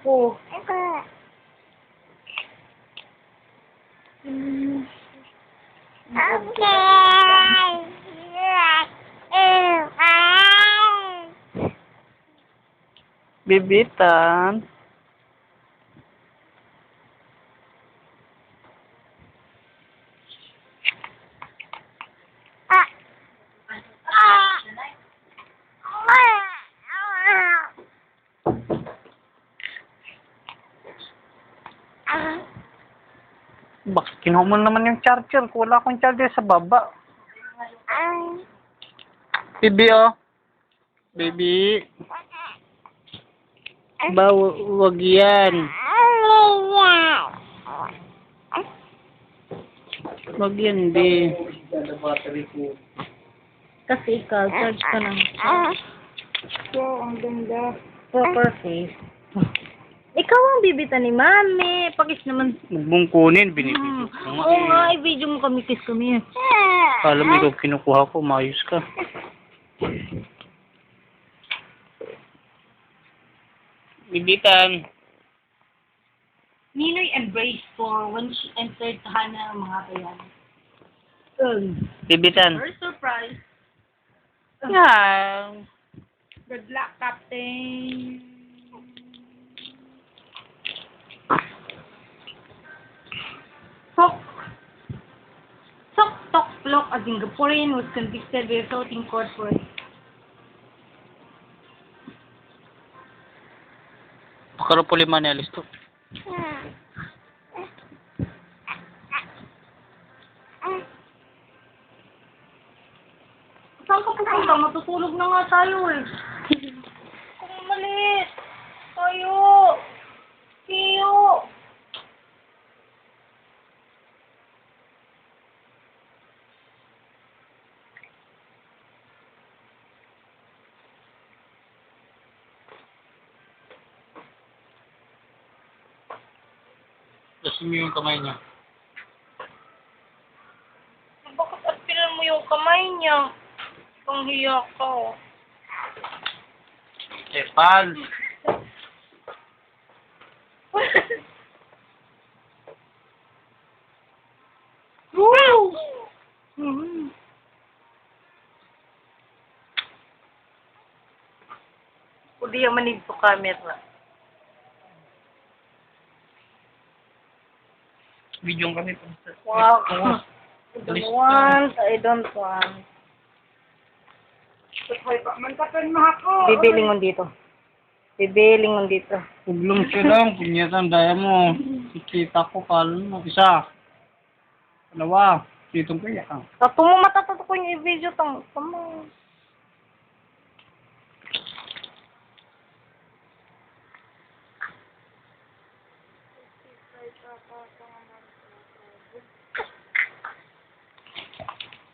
ako. Bibitan. Bakit kinuha mo naman yung charger? Wala akong charger sa baba. Baby, oh. Baby. Ba, wag yan. Wag yan, be. Kasi ikaw, charge ka lang. So, ang ganda. Poker face. Ikaw ang bibita ni Mami. Pakis naman. Huwag mong kunin, binibidyo ko nga. Oo nga, i-video mo kami. Kiss kami. Alam mo, ikaw kinukuha ko, maayos ka. Bibitan. Ninoy embraced for when she entered tahanan ng mga bayan. Bibitan. Her surprise. Yan. Good luck, Captain. Sok Tok Plok, a Singaporean, was convicted by a floating court for Pakaro po lima ni alis to. Saan ka pupunta? Matutulog na nga tayo eh. Kung malis. Tayo. Kiyo. Lasin mo yung kamay niya. Bakit apilan mo yung kamay niya? Ang hiya ka. Epal. Woo! Hindi yung manig to camera. Video kami. Wow. I don't want. Hoy, man kapan mo ako. Bibilingon dito. Bibilingon dito. Huwag siya lang. Pinyatan, daya mo. Kikita ko, kalan mo. Isa. Dalawa. Ditong kaya ka. Tato mo matatato ko yung i-video tong. Tama.